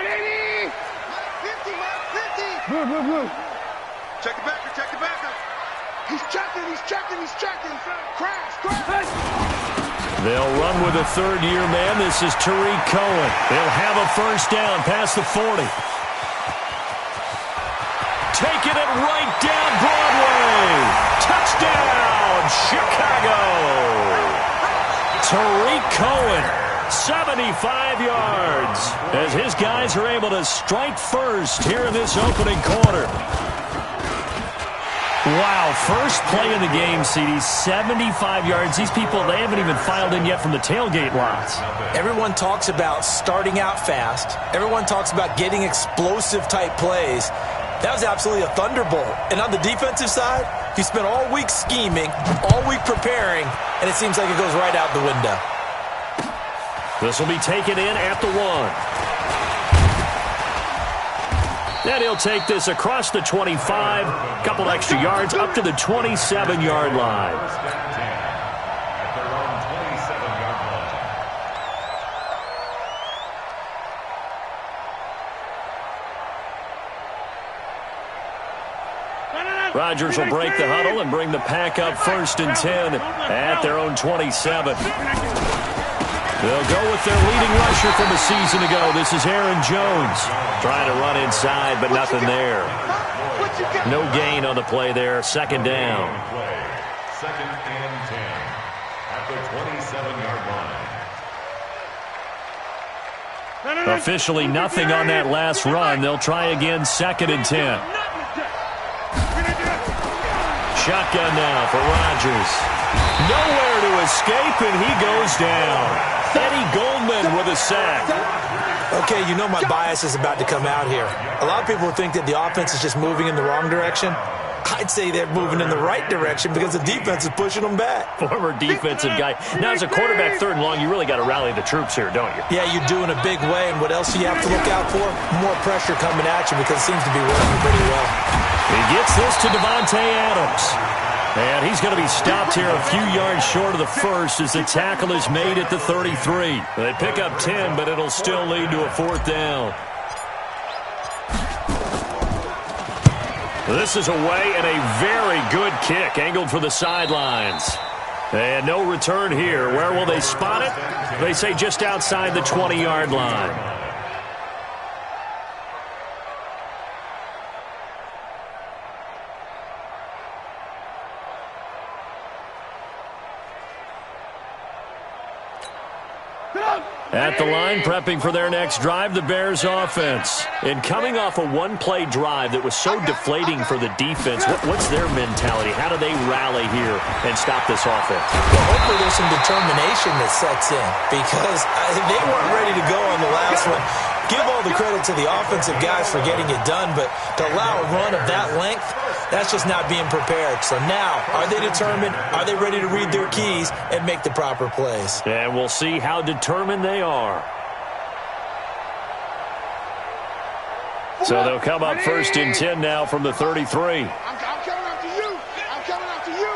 180. 50, Mark, 50. Move. Check the backer, check the backer. He's checking. Crash. They'll run with a third-year man. This is Tariq Cohen. They'll have a first down past the 40. Taking it right down Broadway. Touchdown, Chicago. Tariq Cohen, 75 yards, as his guys are able to strike first here in this opening quarter. Wow, first play of the game, CD, 75 yards. These people, they haven't even filed in yet from the tailgate lots. Everyone talks about starting out fast. Everyone talks about getting explosive-type plays. That was absolutely a thunderbolt. And on the defensive side, you spent all week scheming, all week preparing, and it seems like it goes right out the window. This will be taken in at the 1. Then he'll take this across the 25, couple extra yards up to the 27-yard line. Rodgers will break the huddle and bring the pack up 1st and 10 at their own 27. They'll go with their leading rusher from a season ago. This is Aaron Jones. Trying to run inside, but nothing there. No gain on the play there. 2nd down. 2nd and 10 at the 27-yard line. Officially nothing on that last run. They'll try again 2nd and 10. Shotgun now for Rodgers. Nowhere to escape, and he goes down. Eddie Goldman with a sack. Okay, you know my bias is about to come out here. A lot of people think that the offense is just moving in the wrong direction. I'd say they're moving in the right direction because the defense is pushing them back. Former defensive guy. Now, as a quarterback 3rd and long, you really got to rally the troops here, don't you? Yeah, you do in a big way. And what else do you have to look out for? More pressure coming at you because it seems to be working pretty well. He gets this to Devontae Adams. And he's going to be stopped here a few yards short of the first as the tackle is made at the 33. They pick up 10, but it'll still lead to a 4th down. This is away and a very good kick angled for the sidelines. And no return here. Where will they spot it? They say just outside the 20-yard line. At the line, prepping for their next drive, the Bears offense. And coming off a one-play drive that was so deflating for the defense, what's their mentality? How do they rally here and stop this offense? Well, hopefully there's some determination that sets in because they weren't ready to go on the last one. Give all the credit to the offensive guys for getting it done, but to allow a run of that length, that's just not being prepared. So now, are they determined? Are they ready to read their keys and make the proper plays? And we'll see how determined they are. So they'll come up 1st and 10 now from the 33. I'm coming after you. I'm coming after you.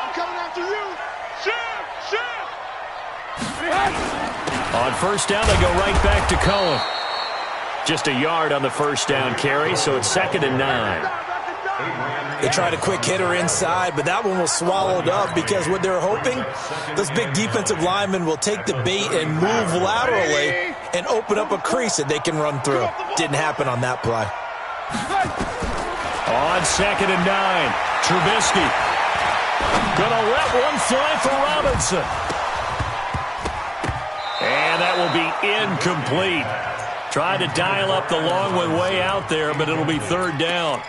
I'm coming after you. Shift. On 1st down, they go right back to Cohen. Just a yard on the 1st down carry, so it's 2nd and 9. They tried a quick hitter inside, but that one was swallowed up because what they're hoping, those big defensive linemen will take the bait and move laterally and open up a crease that they can run through. Didn't happen on that play. On 2nd and 9, Trubisky. Gonna let one fly for Robinson. And that will be incomplete. Tried to dial up the long one way out there, but it'll be 3rd down.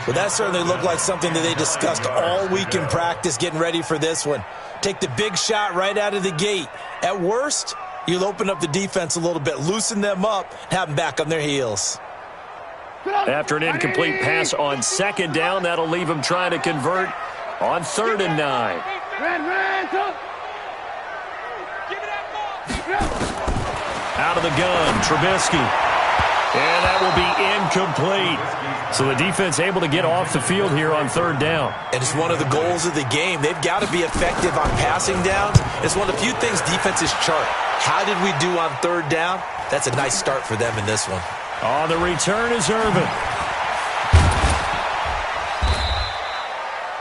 Well, that certainly looked like something that they discussed all week in practice getting ready for this one. Take the big shot right out of the gate. At worst, you'll open up the defense a little bit, loosen them up, have them back on their heels. After an incomplete pass on 2nd down, that'll leave them trying to convert on 3rd and 9. Out of the gun, Trubisky. And that will be incomplete. So the defense able to get off the field here on third down. And it's one of the goals of the game. They've got to be effective on passing downs. It's one of the few things defenses chart. How did we do on third down? That's a nice start for them in this one. On the return is Irvin.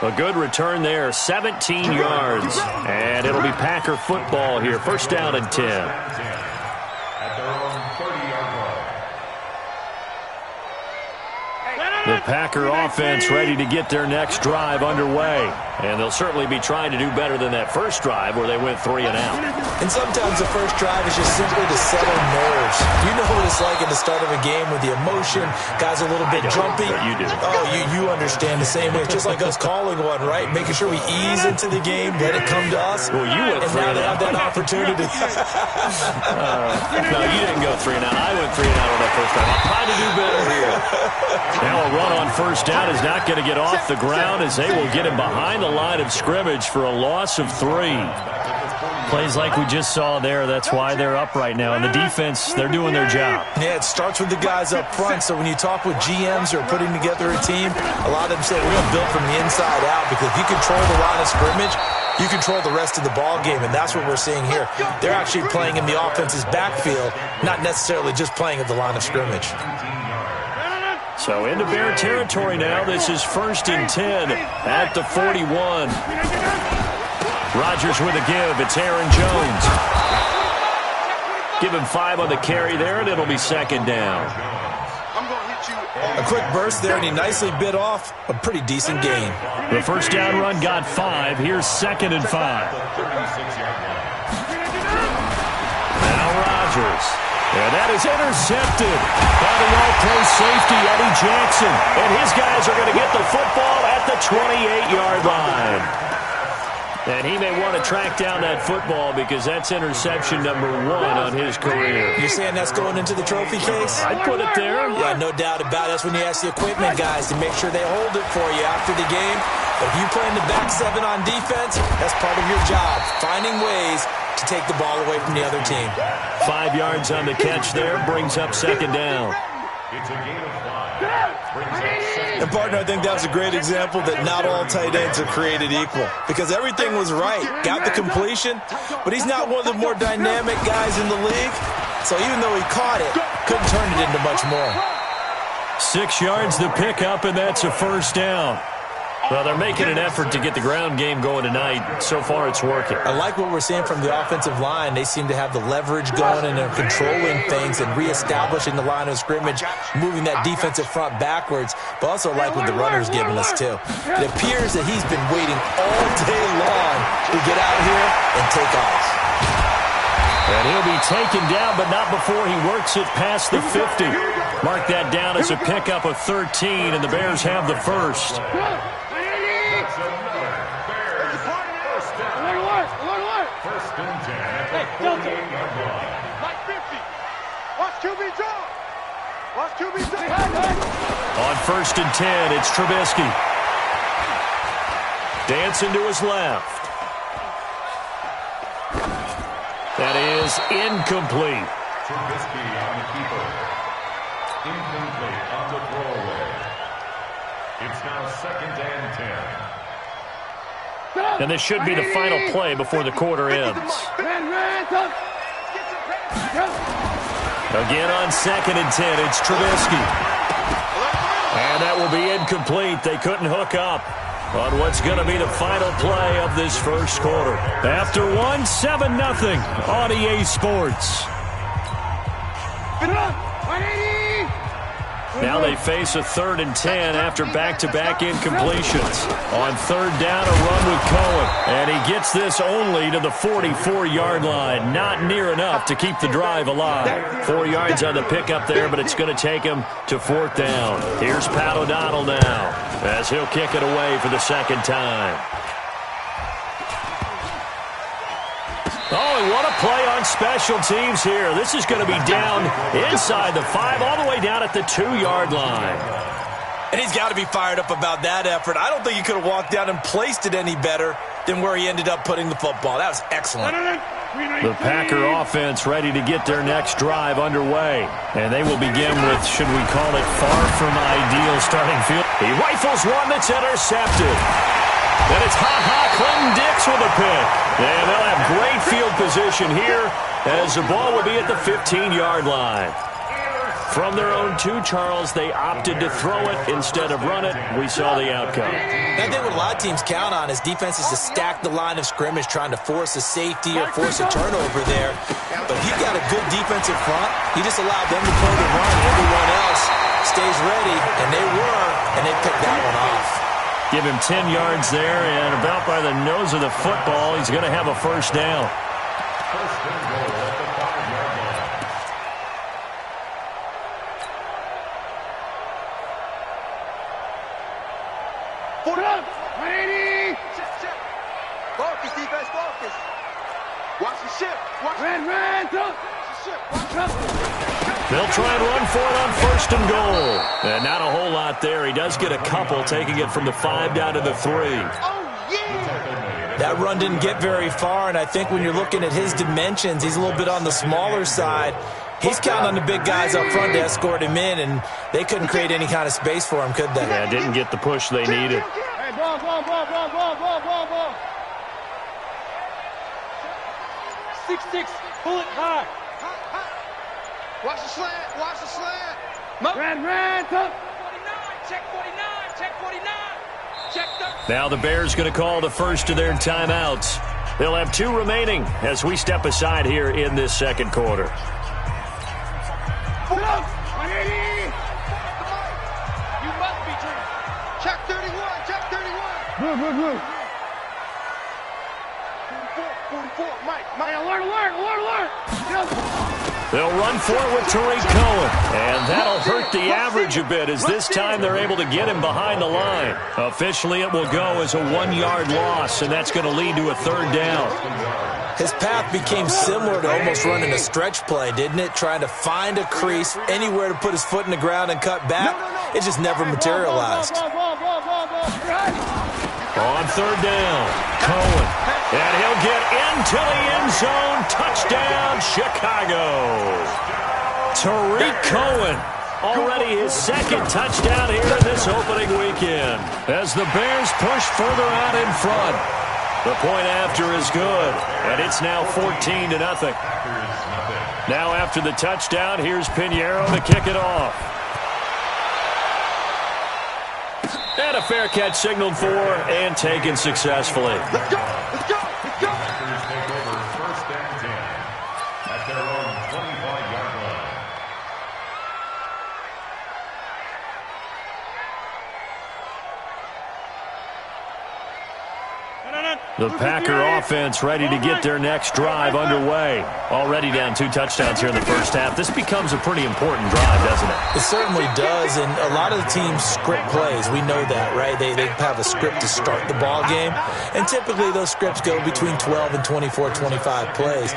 A good return there, 17 yards. And it'll be Packer football here. First down and 10. At their own 30-yard line. The Packer offense ready to get their next drive underway. And they'll certainly be trying to do better than that first drive where they went 3 and out. And sometimes the first drive is just simply to settle nerves. You know what it's like at the start of a game with the emotion. Guys are a little bit jumpy. You do. Oh, you understand the same way. It's just like us calling one, right? Making sure we ease into the game, let it come to us. Well, you went 3 and now and they out. have that opportunity. No, you didn't go 3 and out. I went 3 and out on that first drive. I'll try to do better here. Now a run on first down is not going to get off the ground as they will get him behind the line of scrimmage for a loss of 3. Plays like we just saw there, that's why they're up right now. And the defense, they're doing their job. Yeah, it starts with the guys up front. So when you talk with GMs who are putting together a team, a lot of them say we're going to build from the inside out, because if you control the line of scrimmage, you control the rest of the ball game, and that's what we're seeing here. They're actually playing in the offense's backfield, not necessarily just playing at the line of scrimmage. So into Bear territory now. This is first and 10 at the 41. Rodgers with a give. It's Aaron Jones. Give him 5 on the carry there, and it'll be second down. I'm going to hit you. A quick burst there, and he nicely bit off a pretty decent gain. The first down run got 5. Here's second and 5. Now Rodgers. And that is intercepted by the all-pro safety, Eddie Jackson. And his guys are going to get the football at the 28-yard line. And he may want to track down that football because that's interception number 1 on his career. You're saying that's going into the trophy case? I'd put it there. Yeah, no doubt about it. That's when you ask the equipment guys to make sure they hold it for you after the game. But if you play in the back 7 on defense, that's part of your job, finding ways to take the ball away from the other team. 5 yards on the catch there, brings up second down. It's a gain of 5. Brings up second. And, partner, I think that was a great example that not all tight ends are created equal, because everything was right. Got the completion, but he's not one of the more dynamic guys in the league. So even though he caught it, couldn't turn it into much more. 6 yards the pickup, and that's a first down. Well, they're making an effort to get the ground game going tonight. So far, it's working. I like what we're seeing from the offensive line. They seem to have the leverage going, and they're controlling things and reestablishing the line of scrimmage, moving that defensive front backwards. But also like what the runner's giving us, too. It appears that he's been waiting all day long to get out here and take off. And he'll be taken down, but not before he works it past the 50. Mark that down as a pickup of 13, and the Bears have the first. That's another Bears first down. First and 10 at the 48-yard line. Like 50. Watch QB draw. Watch QB draw. On first and 10, it's Trubisky. Dancing to his left. That is incomplete. Trubisky on the keeper. Incomplete on the throwaway. It's now second and 10. And this should be the final play before the quarter ends. Again on second and 10, it's Trubisky. And that will be incomplete. They couldn't hook up on what's going to be the final play of this first quarter. After 7-0 on EA Sports. Now they face a 3rd and 10 after back-to-back incompletions. On third down, a run with Cohen. And he gets this only to the 44-yard line. Not near enough to keep the drive alive. 4 yards on the pickup there, but it's going to take him to 4th down. Here's Pat O'Donnell now as he'll kick it away for the second time. Oh, and what a play on special teams here. This is going to be down inside the 5, all the way down at the 2-yard line. And he's got to be fired up about that effort. I don't think he could have walked down and placed it any better than where he ended up putting the football. That was excellent. The Packer offense ready to get their next drive underway. And they will begin with, should we call it, far from ideal starting field. He rifles one that's intercepted. Then it's Clinton Dix with a pick. And they'll have great field position here as the ball will be at the 15-yard line. From their own 2, Charles, they opted to throw it instead of run it. We saw the outcome. I think what a lot of teams count on is defenses to stack the line of scrimmage, trying to force a safety or force a turnover there. But he got a good defensive front. He just allowed them to play the run. Everyone else stays ready, and they picked that one off. Give him 10 yards there, and about by the nose of the football, he's going to have a first down. First and goal at the 5-yard line. Put up! Ready! Check. Focus, defense, focus. Watch the ship. Ran, throw. They'll try and run for it on first and goal. And not a whole lot there. He does get a couple, taking it from the 5 down to the 3. Oh, yeah! That run didn't get very far, and I think when you're looking at his dimensions, he's a little bit on the smaller side. He's counting on the big guys up front to escort him in, and they couldn't create any kind of space for him, could they? Yeah, didn't get the push they needed. Hey, ball. 6-6, pull it high. Watch the slant. Ran, throw. 49, check 49. Check 30. Now the Bears going to call the first of their timeouts. They'll have 2 remaining as we step aside here in this second quarter. Put up! 180! You must be dreaming. Check 31. Move. 44, Mike. Hey, alert! They'll run for it with Tariq Cohen, and that'll hurt the average a bit as this time they're able to get him behind the line. Officially, it will go as a 1-yard loss, and that's going to lead to a 3rd down. His path became similar to almost running a stretch play, didn't it? Trying to find a crease, anywhere to put his foot in the ground and cut back. It just never materialized. On 3rd down, Cohen, and he'll get into the end zone. Touchdown, Chicago. Tariq Cohen, already his 2nd touchdown here in this opening weekend. As the Bears push further out in front, the point after is good, and it's now 14-0. Now after the touchdown, here's Pinheiro to kick it off. And a fair catch signaled for and taken successfully. Let's go. Packers take over 1st and 10 at their own 25-yard line. The Packer offense ready to get their next drive underway. Already down 2 touchdowns here in the first half. This becomes a pretty important drive, doesn't it? It certainly does, and a lot of the teams script plays. We know that, right? They have a script to start the ball game, and typically those scripts go between 12 and 24, 25 plays.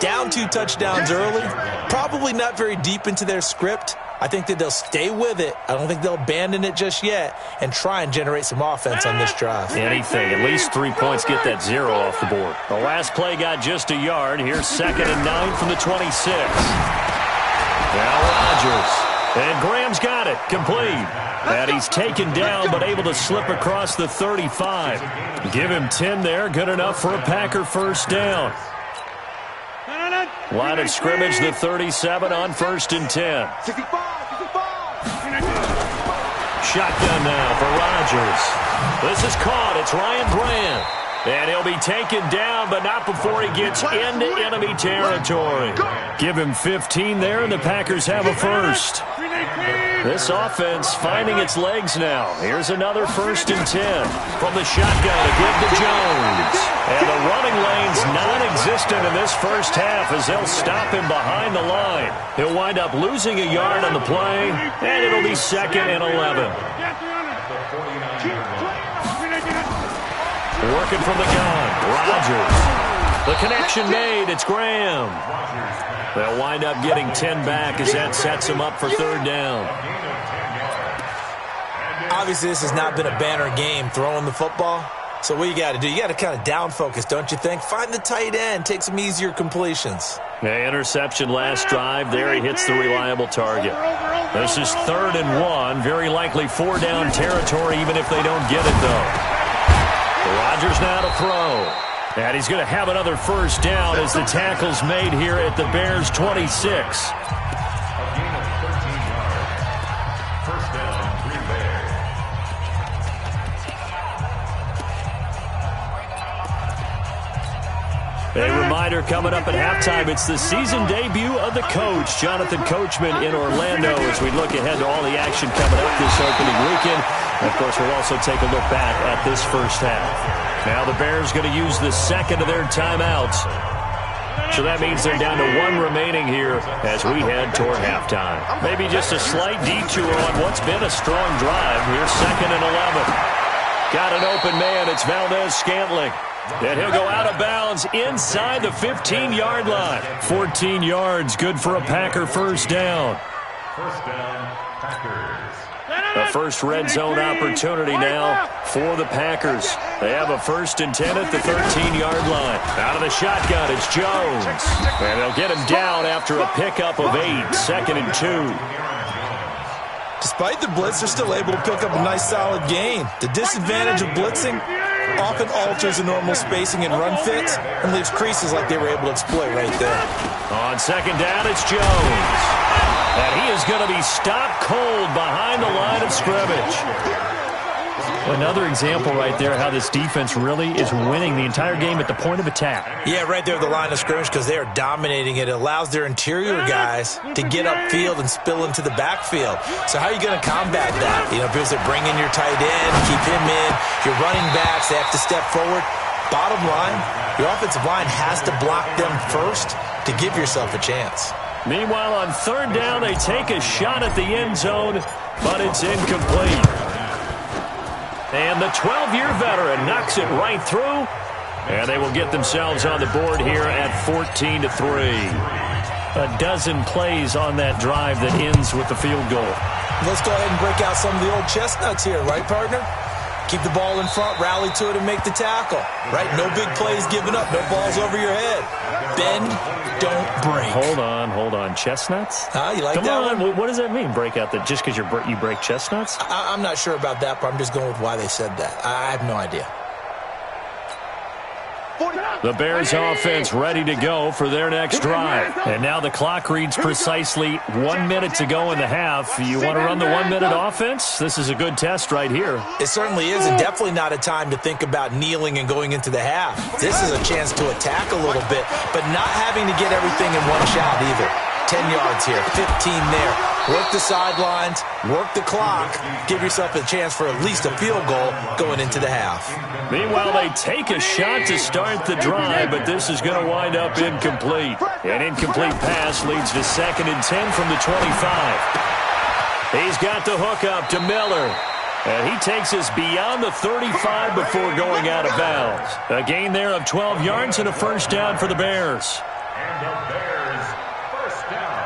Down 2 touchdowns early, probably not very deep into their script. I think that they'll stay with it. I don't think they'll abandon it just yet and try and generate some offense on this drive. Anything. At least 3 points. Get that 0 off the board. The last play got just a yard. Here's 2nd and 9 from the 26. Now Rodgers. And Graham's got it. Complete. And he's taken down but able to slip across the 35. Give him 10 there. Good enough for a Packer first down. Line of scrimmage, the 37 on 1st and 10. 65. Shotgun now for Rodgers. This is caught. It's Ryan Brand. And he'll be taken down, but not before he gets into enemy territory. Give him 15 there, and the Packers have a first. This offense finding its legs now. Here's another 1st and 10 from the shotgun to give to Jones. And the running lane's non-existent in this first half as they'll stop him behind the line. He'll wind up losing a yard on the play, and it'll be 2nd and 11. Working from the gun, Rodgers. The connection made, it's Graham. They'll wind up getting 10 back as that sets them up for 3rd down. Obviously, this has not been a banner game throwing the football. So what you got to do, you got to kind of down focus, don't you think? Find the tight end, take some easier completions. Interception last drive. There he hits the reliable target. This is 3rd and 1. Very likely 4-down territory, even if they don't get it, though. Rodgers now to throw. And he's going to have another first down as the tackle's made here at the Bears' 26. A reminder coming up at halftime, it's the season debut of the coach, Jonathan Coachman, in Orlando, as we look ahead to all the action coming up this opening weekend. And, of course, we'll also take a look back at this first half. Now the Bears going to use the second of their timeouts. So that means they're down to 1 remaining here as we head toward halftime. Maybe just a slight detour on what's been a strong drive. Here's 2nd and 11. Got an open man. It's Valdez-Scantling. And he'll go out of bounds inside the 15-yard line. 14 yards, good for a Packer first down. First down, Packers. A first red zone opportunity now for the Packers. They have a 1st and 10 at the 13-yard line. Out of the shotgun, it's Jones. And they'll get him down after a pickup of 8, 2nd and 2. Despite the blitz, they're still able to pick up a nice solid gain. The disadvantage of blitzing often alters the normal spacing and run fits and leaves creases like they were able to exploit right there. On 2nd down, it's Jones. And he is going to be stopped cold behind the line of scrimmage. Another example right there how this defense really is winning the entire game at the point of attack. Yeah, right there at the line of scrimmage because they are dominating it. It allows their interior guys to get upfield and spill into the backfield. So how are you going to combat that? You know, because they're bringing your tight end, keep him in. Your running backs, they have to step forward. Bottom line, your offensive line has to block them first to give yourself a chance. Meanwhile, on 3rd down, they take a shot at the end zone, but it's incomplete. And the 12-year veteran knocks it right through, and they will get themselves on the board here at 14-3. A dozen plays on that drive that ends with the field goal. Let's go ahead and break out some of the old chestnuts here, right, partner? Keep the ball in front, rally to it, and make the tackle. Right? No big plays given up, no balls over your head. Bend, don't break. Hold on. Chestnuts? You like Come that on. one? What does that mean, break out? Just because you break chestnuts? I'm not sure about that, but I'm just going with why they said that. I have no idea. The Bears offense ready to go for their next drive. And now the clock reads precisely 1 minute to go in the half. You want to run the 1-minute offense? This is a good test right here. It certainly is, and definitely not a time to think about kneeling and going into the half. This is a chance to attack a little bit, but not having to get everything in one shot either. 10 yards here, 15 there. Work the sidelines, work the clock, give yourself a chance for at least a field goal going into the half. Meanwhile, they take a shot to start the drive, but this is going to wind up incomplete. An incomplete pass leads to 2nd and 10 from the 25. He's got the hook up to Miller. And he takes us beyond the 35 before going out of bounds. A gain there of 12 yards and a first down for the Bears. And the Bears, first down.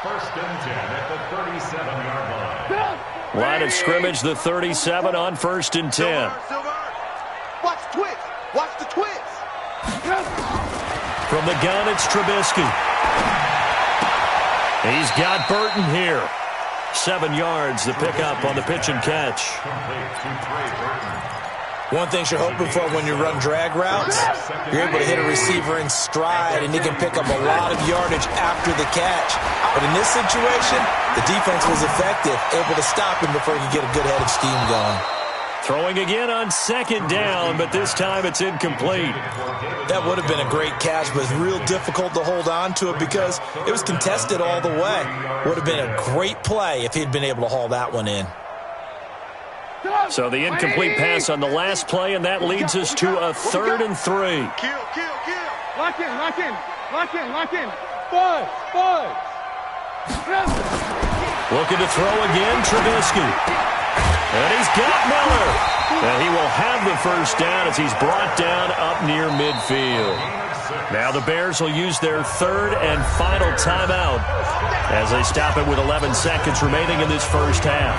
1st and 10 at the 37-yard line. Line of scrimmage, the 37 on 1st and 10. Watch the twist. Watch the twist. From the gun, it's Trubisky. He's got Burton here. 7 yards, the pickup on the pitch and catch. One thing you're hoping for when you run drag routes, you're able to hit a receiver in stride, and he can pick up a lot of yardage after the catch. But in this situation, the defense was effective, able to stop him before he could get a good head of steam going. Throwing again on 2nd down, but this time it's incomplete. That would have been a great catch, but it's real difficult to hold on to it because it was contested all the way. Would have been a great play if he'd been able to haul that one in. So the incomplete pass on the last play, and that leads us to a 3rd and 3. Kill. Lock in. Five. Looking to throw again, Trubisky. And he's got Miller. And he will have the first down as he's brought down up near midfield. Now the Bears will use their 3rd and final timeout as they stop it with 11 seconds remaining in this first half.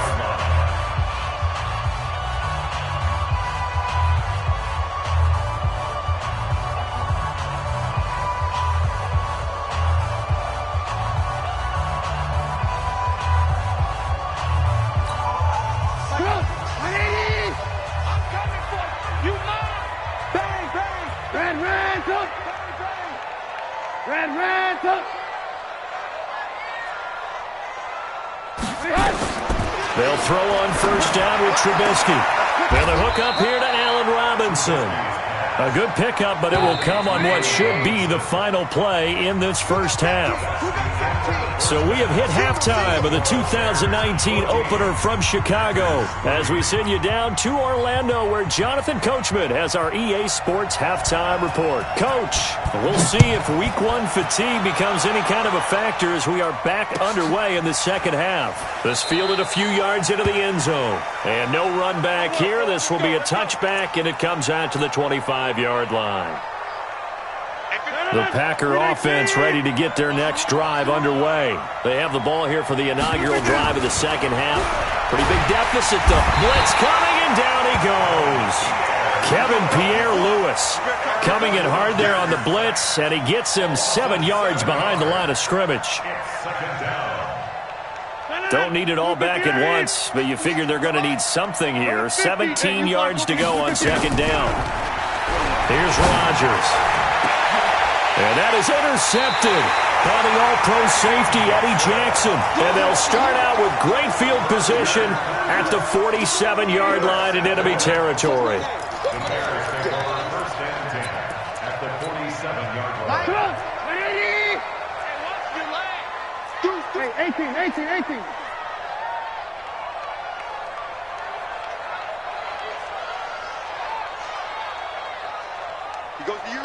Red, up. They'll throw on first down with Trubisky. And the hook up here to Allen Robinson. A good pickup, but it will come on what should be the final play in this first half. So we have hit halftime of the 2019 opener from Chicago as we send you down to Orlando where Jonathan Coachman has our EA Sports halftime report. Coach, we'll see if week one fatigue becomes any kind of a factor as we are back underway in the second half. This fielded a few yards into the end zone. And no run back here. This will be a touchback, and it comes out to the 25-yard line. The Packer offense ready to get their next drive underway. They have the ball here for the inaugural drive of the second half. Pretty big deficit. The blitz coming, and down he goes. Kevin Pierre-Louis coming in hard there on the blitz, and he gets him 7 yards behind the line of scrimmage. Don't need it all back at once, but you figure they're going to need something here. 17 yards to go on second down. Here's Rodgers. And that is intercepted by the all-pro safety, Eddie Jackson. And they'll start out with great field position at the 47-yard line in enemy territory. The Bears take over first and 10 at the 47-yard line. Hey, 18. He goes to you.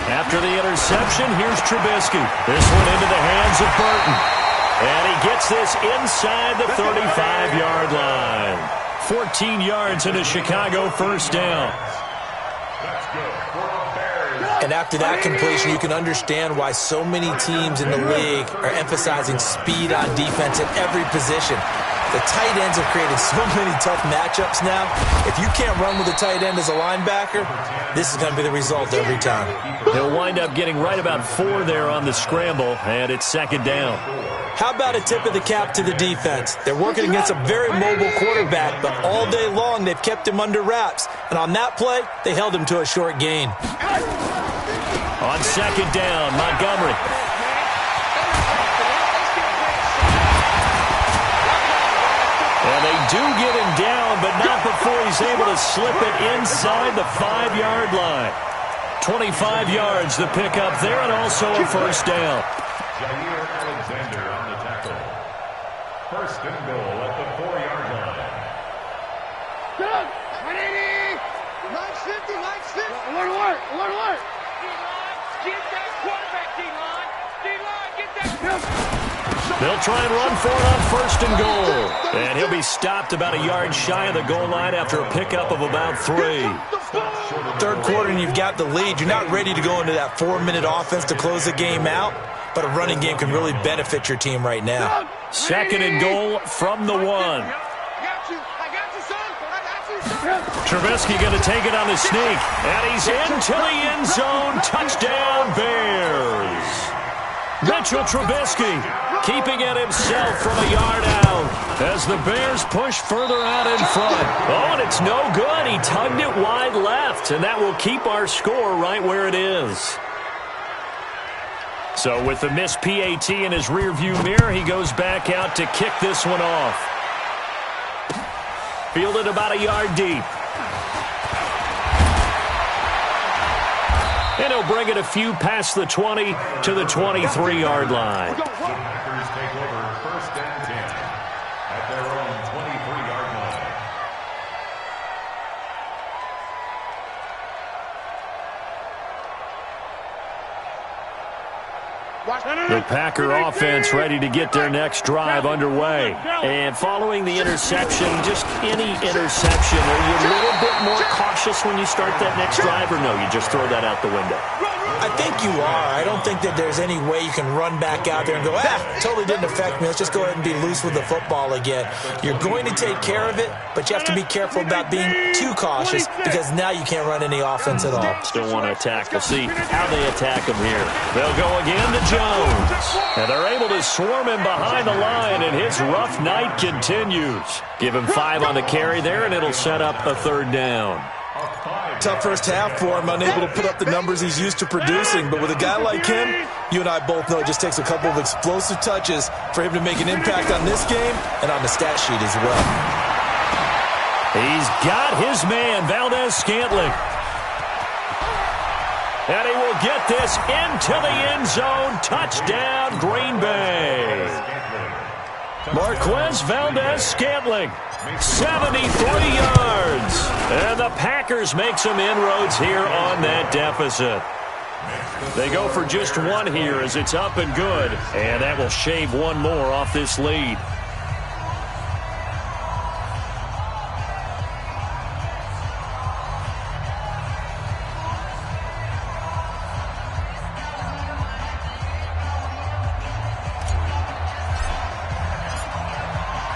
After the interception, here's Trubisky. This one into the hands of Burton. And he gets this inside the 35-yard line. 14 yards into Chicago first down. That's good for the Bears. And after that completion, you can understand why so many teams in the league are emphasizing speed on defense at every position. The tight ends have created so many tough matchups now. If you can't run with a tight end as a linebacker, this is going to be the result every time. He'll wind up getting right about 4 there on the scramble, and it's second down. How about a tip of the cap to the defense? They're working against a very mobile quarterback, but all day long they've kept him under wraps. And on that play, they held him to a short gain. On second down, Montgomery. And they do get him down, but not before he's able to slip it inside the 5-yard line. 25 yards the pickup there, and also a first down. Jair Alexander on the tackle. First and goal at the 4-yard line. Good. 180. 950. Alert. Get that quarterback, D-line. D-line, get that. They'll try and run for it on first and goal. And he'll be stopped about a yard shy of the goal line after a pickup of about 3. Third quarter and you've got the lead. You're not ready to go into that 4-minute offense to close the game out, but a running game can really benefit your team right now. Second and goal from the 1. I got you, son. Trubisky going to take it on the sneak. And he's into the end zone. Touchdown, Bears. Mitchell Trubisky keeping it himself from a yard out as the Bears push further out in front. Oh, and it's no good. He tugged it wide left, and that will keep our score right where it is. So with the missed PAT in his rearview mirror, he goes back out to kick this one off. Fielded about a yard deep. And he'll bring it a few past the 20 to the 23-yard line. The Packers take over first and 10 at their own 23-yard line. The Packer offense ready to get their next drive underway. And following the interception, just any interception, are you a little bit more cautious when you start that next drive, or no, you just throw that out the window? I think you are. I don't think that there's any way you can run back out there and go, totally didn't affect me. Let's just go ahead and be loose with the football again. You're going to take care of it, but you have to be careful about being too cautious because now you can't run any offense at all. Still want to attack. We'll see how they attack him here. They'll go again to Jones. And they're able to swarm him behind the line, and his rough night continues. Give him 5 on the carry there, and it'll set up a third down. Tough first half for him, unable to put up the numbers he's used to producing. But with a guy like him, you and I both know it just takes a couple of explosive touches for him to make an impact on this game and on the stat sheet as well. He's got his man, Valdez-Scantling. And he will get this into the end zone. Touchdown, Green Bay. Marquez Valdez-Scantling, 73 yards. And the Packers make some inroads here on that deficit. They go for just one here as it's up and good. And that will shave one more off this lead.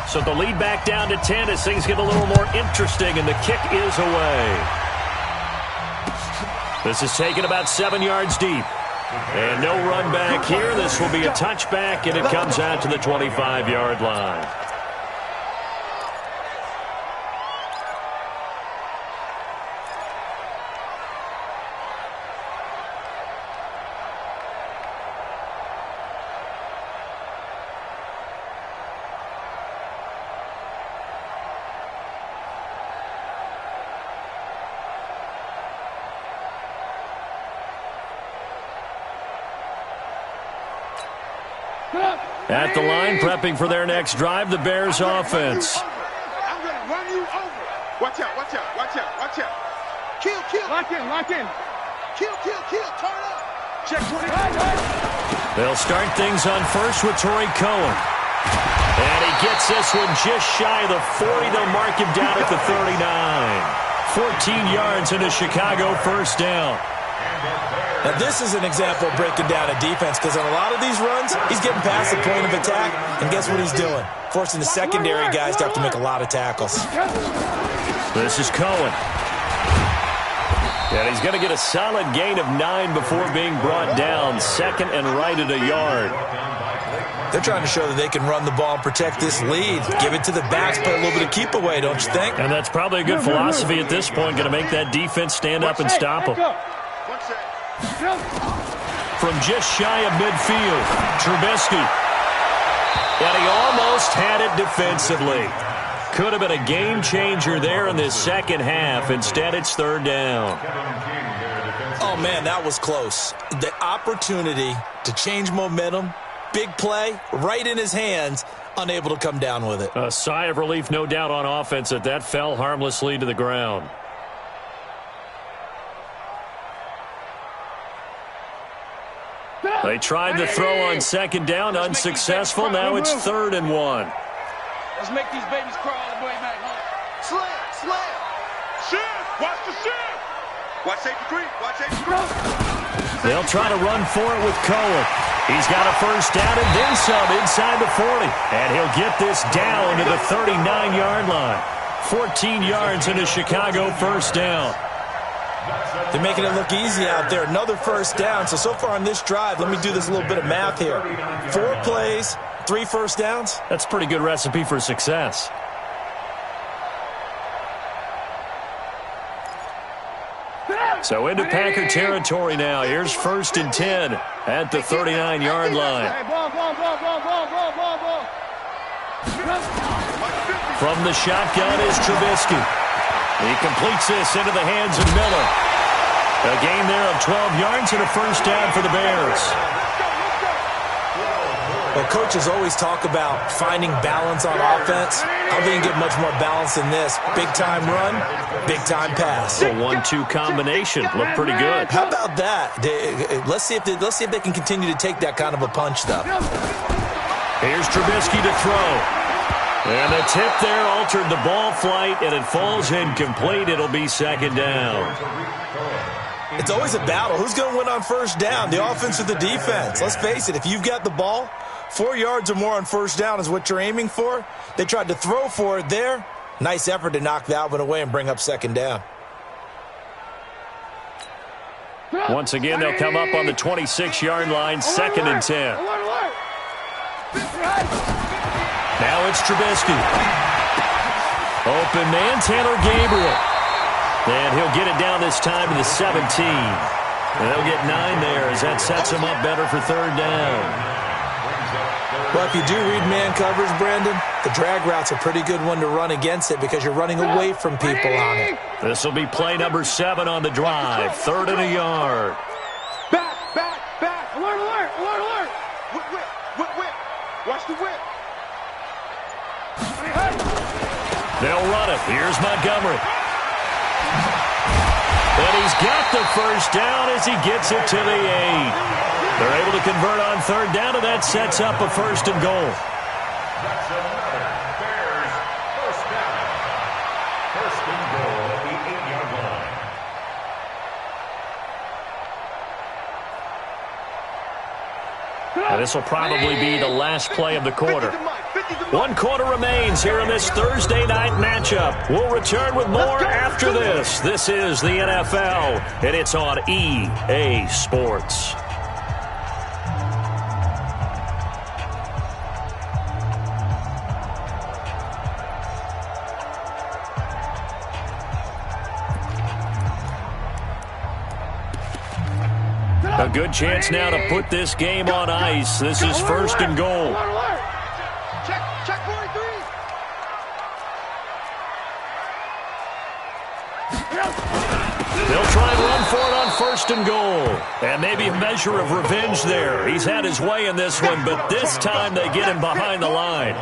So the lead back down to 10 as things get a little more interesting, and the kick is away. This is taken about 7 yards deep. And no run back here. This will be a touchback, and it comes out to the 25-yard line. At the line, prepping for their next drive, the Bears offense. I'm going to run you over. Watch out, watch out, watch out, watch out. Kill, kill. Lock in, lock in. Kill, kill, kill. Turn up. Check 20. They'll start things on first with Torrey Cohen. And he gets this one just shy of the 40. They'll mark him down at the 39. 14 yards and a Chicago first down. Now, this is an example of breaking down a defense because on a lot of these runs, he's getting past the point of attack, and guess what he's doing? Forcing the secondary guys to have to make a lot of tackles. This is Cohen. And he's going to get a solid gain of 9 before being brought down. Second and right at a yard. They're trying to show that they can run the ball and protect this lead. Give it to the backs, play a little bit of keep away, don't you think? And that's probably a good philosophy at this point, going to make that defense stand up and stop them. From just shy of midfield, Trubisky. And he almost had it defensively. Could have been a game changer there in this second half. Instead, it's third down. Oh, man, that was close. The opportunity to change momentum, big play, right in his hands, unable to come down with it. A sigh of relief, no doubt, on offense that fell harmlessly to the ground. They tried to throw on second down, unsuccessful. Now it's 3rd and 1. Let's make these babies crawl all the way back home. Slam, slam. Shift, watch the shift. Watch safety creep, watch safety creep. They'll try to run for it with Cohen. He's got a first down and then some inside the 40. And he'll get this down to the 39-yard line. 14 yards in a Chicago first down. They're making it look easy out there. Another first down. So far on this drive, let me do this little bit of math here. 4 plays, 3 first downs. That's a pretty good recipe for success. So into Packer territory now. Here's 1st and 10 at the 39-yard line. From the shotgun is Trubisky. He completes this into the hands of Miller. A gain there of 12 yards and a first down for the Bears. Well, coaches always talk about finding balance on offense. I think you get much more balance than this. Big-time run, big-time pass. A 1-2 combination. Looked pretty good. How about that? Let's see if they can continue to take that kind of a punch, though. Here's Trubisky to throw. And the tip there altered the ball flight, and it falls incomplete. It'll be second down. It's always a battle. Who's going to win on first down, the offense or the defense? Let's face it, if you've got the ball, 4 yards or more on first down is what you're aiming for. They tried to throw for it there. Nice effort to knock that one away and bring up second down. Once again, they'll come up on the 26-yard line, 2nd and 10. Now it's Trubisky. Open man, Taylor Gabriel. And he'll get it down this time to the 17. And they'll get 9 there as that sets him up better for third down. Well, if you do read man coverage, Brandon, the drag route's a pretty good one to run against it because you're running away from people on it. This will be play number 7 on the drive. 3rd and a yard. Back. Alert. Whip. Watch the whip. They'll run it. Here's Montgomery. And he's got the first down as he gets it to the 8. They're able to convert on third down, and that sets up a 1st and goal. That's another Bears first down. 1st and goal at the 8-yard line. And this will probably be the last play of the quarter. 1 quarter remains here in this Thursday night matchup. We'll return with more after this. This is the NFL, and it's on EA Sports. A good chance now to put this game on ice. This is 1st and goal. Check 43. They'll try and run for it on 1st and goal. And maybe a measure of revenge there. He's had his way in this one, but this time they get him behind the line.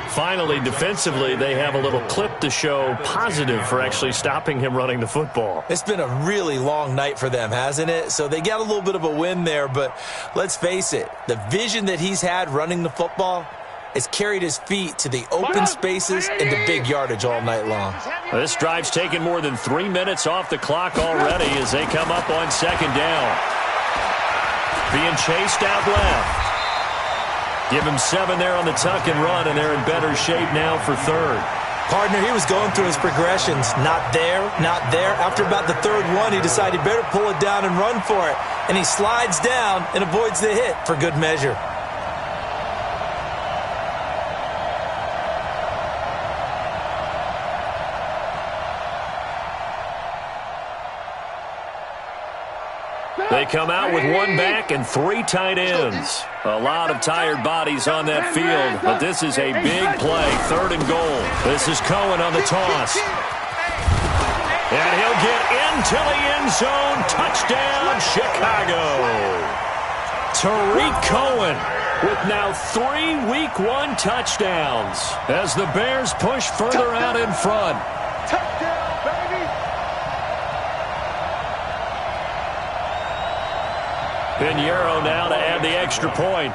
Finally, defensively, they have a little clip to show positive for actually stopping him running the football. It's been a really long night for them, hasn't it? So they got a little bit of a win there, but let's face it, the vision that he's had running the football has carried his feet to the open spaces and the big yardage all night long. This drive's taken more than 3 minutes off the clock already as they come up on 2nd down. Being chased out left. Give him 7 there on the tuck and run, and they're in better shape now for 3rd. Partner, he was going through his progressions. Not there, not there. After about the 3rd one, he decided he better pull it down and run for it. And he slides down and avoids the hit for good measure. They come out with 1 back and 3 tight ends. A lot of tired bodies on that field, but this is a big play. 3rd and goal. This is Cohen on the toss. And he'll get into the end zone. Touchdown, Chicago. Tariq Cohen with now 3 Week 1 touchdowns as the Bears push further out in front. Touchdown, baby. Pinheiro now to add the extra point.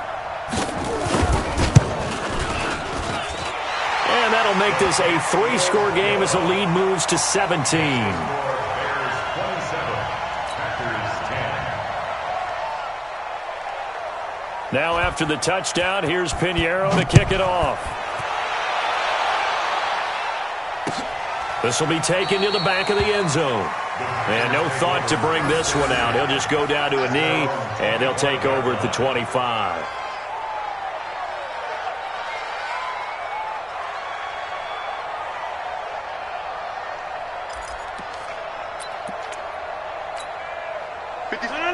And that'll make this a 3-score game as the lead moves to 17. Bears 27, Packers 10. Now after the touchdown, here's Pinheiro to kick it off. This will be taken to the back of the end zone. And no thought to bring this one out. He'll just go down to a knee, and he'll take over at the 25.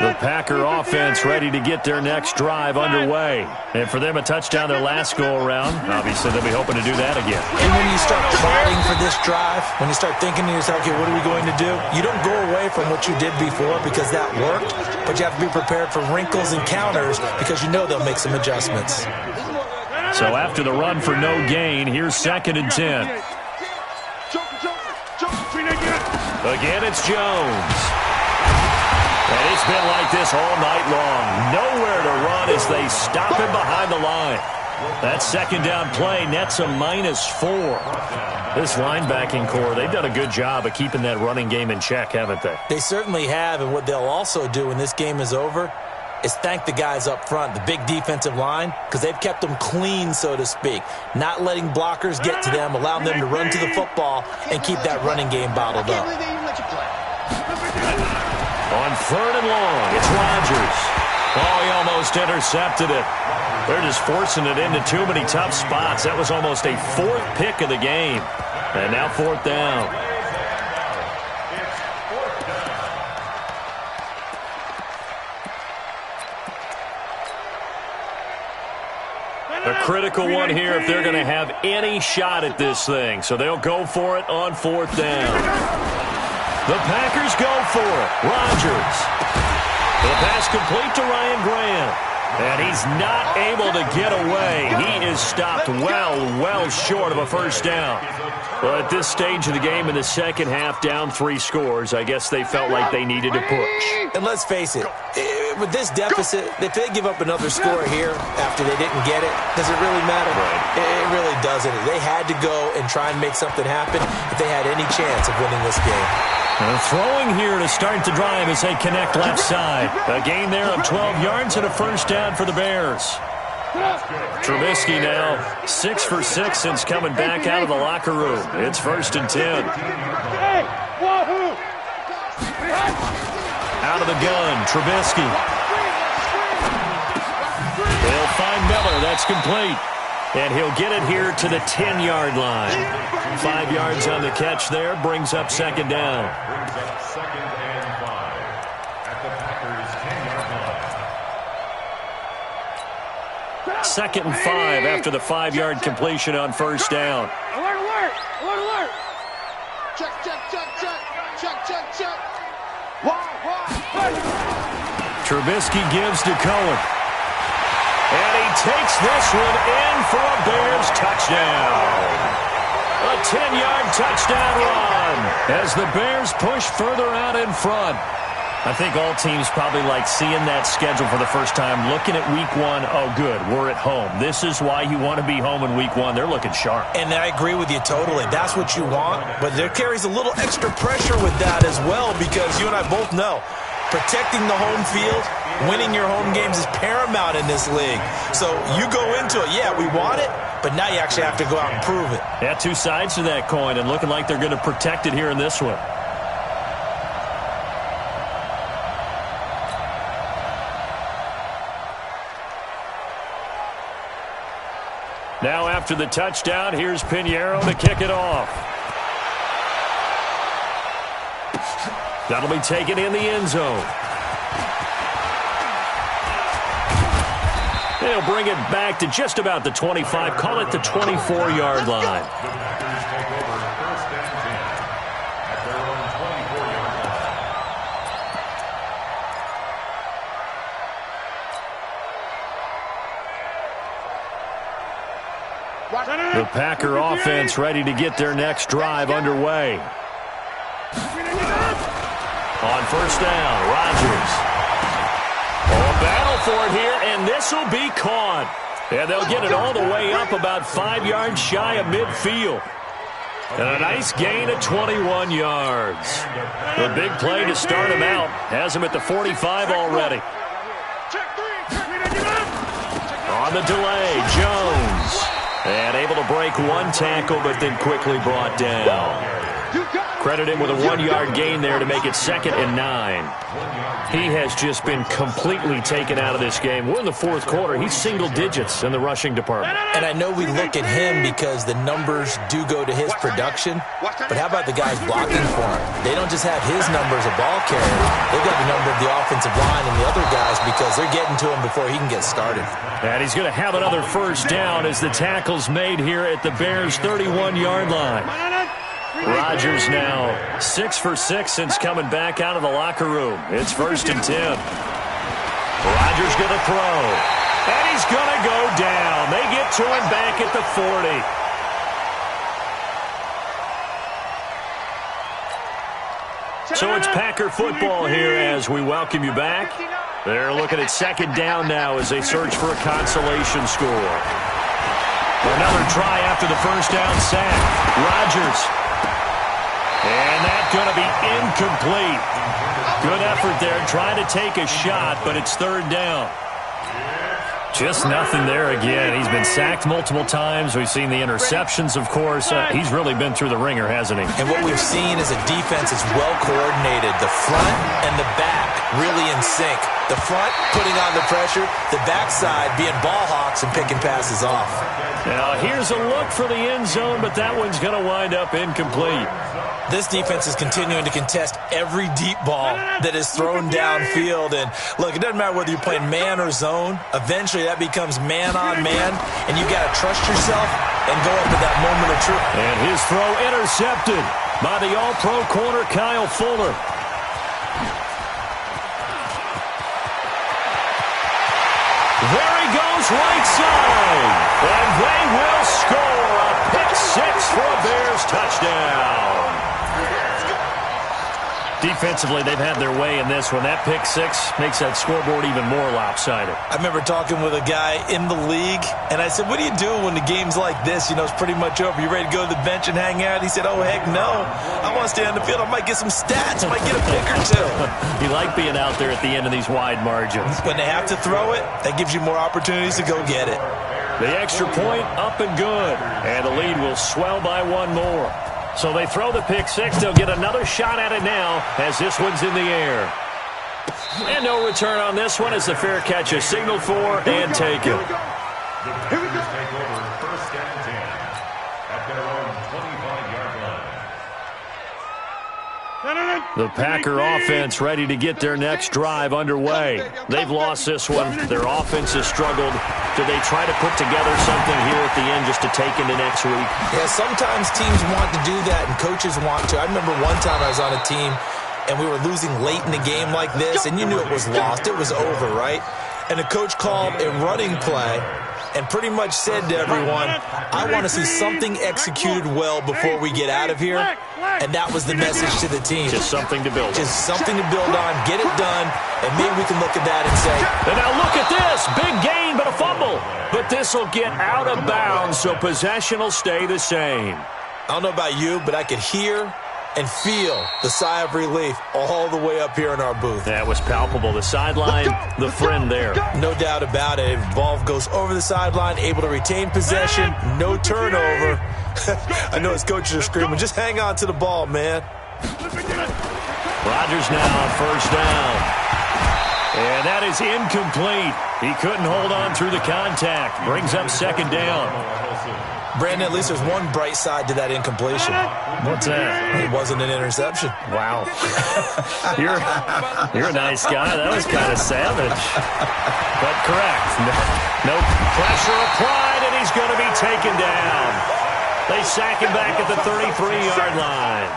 The Packer offense ready to get their next drive underway. And for them, a touchdown their last go-around. Obviously, they'll be hoping to do that again. And when you start plotting for this drive, when you start thinking to yourself, okay, what are we going to do? You don't go away from what you did before because that worked, but you have to be prepared for wrinkles and counters because you know they'll make some adjustments. So after the run for no gain, here's 2nd and 10. Again, it's Jones. And it's been like this all night long. Nowhere to run as they stop him behind the line. That 2nd down play nets a -4. This linebacking core, they've done a good job of keeping that running game in check, haven't they? They certainly have, and what they'll also do when this game is over is thank the guys up front, the big defensive line, because they've kept them clean, so to speak. Not letting blockers get to them, allowing them to run to the football and keep that running game bottled up. On 3rd and long, it's Rodgers. Oh, he almost intercepted it. They're just forcing it into too many tough spots. That was almost a 4th pick of the game. And now 4th down. A critical one here if they're going to have any shot at this thing. So they'll go for it on 4th down. The Packers go for it. Rodgers. The pass complete to Ryan Grant. And he's not able to get away. He is stopped well short of a first down. Well, at this stage of the game in the second half, down 3 scores, I guess they felt like they needed to push. And let's face it, with this deficit, if they give up another score here after they didn't get it, does it really matter? Right. It really doesn't. They had to go and try and make something happen if they had any chance of winning this game. Throwing here to start the drive as they connect left side. A gain there of 12 yards and a first down for the Bears. Trubisky now 6 for 6 since coming back out of the locker room. It's 1st and 10. Out of the gun, Trubisky. They'll find Miller. That's complete. And he'll get it here to the 10-yard line. 5 yards on the catch there. Brings up 2nd down. Brings up 2nd and 5 at the Packers' 10-yard line. 2nd and 5 after the 5-yard completion on 1st down. Alert, alert! Alert, alert! Check, check, check, check. Check, check, check. Why? Trubisky gives to Cohen. And he takes this one in for a Bears touchdown. A 10-yard touchdown run as the Bears push further out in front. I think all teams probably like seeing that schedule for the first time, looking at week 1. Oh, good, we're at home. This is why you want to be home in week 1. They're looking sharp. And I agree with you totally. That's what you want. But there carries a little extra pressure with that as well because you and I both know protecting the home field, winning your home games is paramount in this league. So you go into it, yeah, we want it, but now you actually have to go out and prove it. Yeah, 2 sides to that coin, and looking like they're going to protect it here in this one. Now after the touchdown, here's Pinheiro to kick it off. That'll be taken in the end zone. They'll bring it back to just about the 25, call it the 24-yard line. The Packers take over 1st and 10 at their own 24-yard line. The Packer offense ready to get their next drive underway. On 1st down, Rodgers. Battle for it here, and this will be caught. And they'll get it all the way up about 5 yards shy of midfield. And a nice gain of 21 yards. The big play to start him out. Has him at the 45 already. On the delay, Jones. And able to break 1 tackle, but then quickly brought down. Credit him with a 1-yard gain there to make it 2nd and 9. He has just been completely taken out of this game. We're in the 4th quarter. He's single digits in the rushing department. And I know we look at him because the numbers do go to his production, but how about the guys blocking for him? They don't just have his number as a ball carrier. They've got the number of the offensive line and the other guys because they're getting to him before he can get started. And he's going to have another first down as the tackle's made here at the Bears' 31-yard line. Rodgers now 6 for 6 since coming back out of the locker room. It's 1st and 10. Rodgers going to throw. And he's going to go down. They get to him back at the 40. So it's Packer football here as we welcome you back. They're looking at 2nd down now as they search for a consolation score. Another try after the first down sack. Rodgers. And that's going to be incomplete. Good effort there trying to take a shot, but it's 3rd down. Just nothing there again. He's been sacked multiple times. We've seen the interceptions, of course. He's really been through the ringer, hasn't he? And what we've seen is a defense that's well coordinated. The front and the back really in sync. The front putting on the pressure, the backside being ball hawks and picking passes off. Now here's a look for the end zone, but that one's going to wind up incomplete. This defense is continuing to contest every deep ball that is thrown downfield. And, look, it doesn't matter whether you're playing man or zone. Eventually, that becomes man-on-man, and you've got to trust yourself and go up to that moment of truth. And his throw intercepted by the all-pro corner, Kyle Fuller. There he goes, right side. And they will score a pick-6 for a Bears touchdown. Defensively, they've had their way in this one. That pick-6 makes that scoreboard even more lopsided. I remember talking with a guy in the league, and I said, what do you do when the game's like this? You know, it's pretty much over. You ready to go to the bench and hang out? He said, oh, heck no. I want to stay on the field. I might get some stats. I might get a pick or two. You like being out there at the end of these wide margins. When they have to throw it, that gives you more opportunities to go get it. The extra point up and good. And the lead will swell by one more. So they throw the pick-6. They'll get another shot at it now as this one's in the air. And no return on this one as the fair catch is signaled for and taken. The Bears take over 1st and 10 at their own 25-yard line. The Packer offense ready to get their next drive underway. They've lost this one. Their offense has struggled. Do they try to put together something here at the end just to take into next week? Yeah, sometimes teams want to do that and coaches want to. I remember one time I was on a team and we were losing late in the game like this, and you knew it was lost. It was over, right? And the coach called a running play and pretty much said to everyone, I want to see something executed well before we get out of here. And that was the message to the team. Just something to build on. Just something to build on, get it done, and maybe we can look at that and say, and now look at this. Big gain, but a fumble. But this will get out of bounds, so possession will stay the same. I don't know about you, but I could hear and feel the sigh of relief all the way up here in our booth. That was palpable. The sideline, the friend there. No doubt about it. Ball goes over the sideline, able to retain possession, no turnover. I know his coaches are screaming, just hang on to the ball, man. Rodgers now on 1st down. And that is incomplete. He couldn't hold on through the contact. Brings up 2nd down. Brandon, at least there's one bright side to that incompletion. What's that? It wasn't an interception. Wow. You're a nice guy. That was kind of savage. But correct. No pressure applied, and he's going to be taken down. They sack him back at the 33-yard line.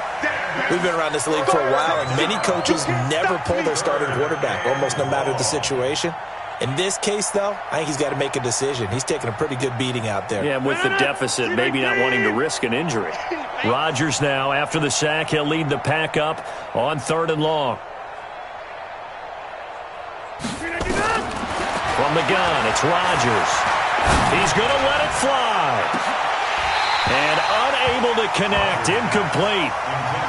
We've been around this league for a while, and many coaches never pull their starting quarterback, almost no matter the situation. In this case, though, I think he's got to make a decision. He's taking a pretty good beating out there. Yeah, with the deficit, maybe not wanting to risk an injury. Rodgers now, after the sack, he'll lead the pack up on 3rd and long. From the gun, it's Rodgers. He's going to let it fly. And unable to connect, incomplete.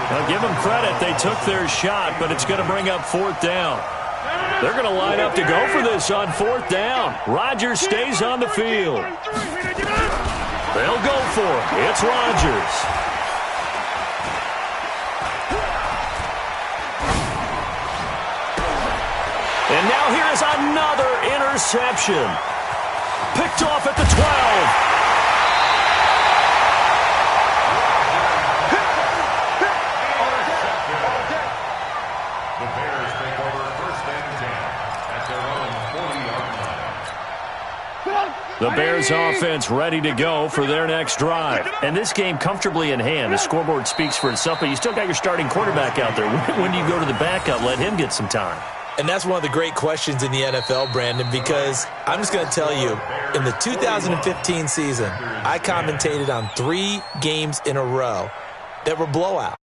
Now, give them credit. They took their shot, but it's going to bring up 4th down. They're going to line up to go for this on 4th down. Rodgers stays on the field. They'll go for it. It's Rodgers. And now here is another interception. Picked off at the 12. The Bears offense ready to go for their next drive. And this game comfortably in hand. The scoreboard speaks for itself, but you still got your starting quarterback out there. When do you go to the backup? Let him get some time. And that's one of the great questions in the NFL, Brandon, because I'm just going to tell you, in the 2015 season, I commentated on 3 games in a row that were blowouts.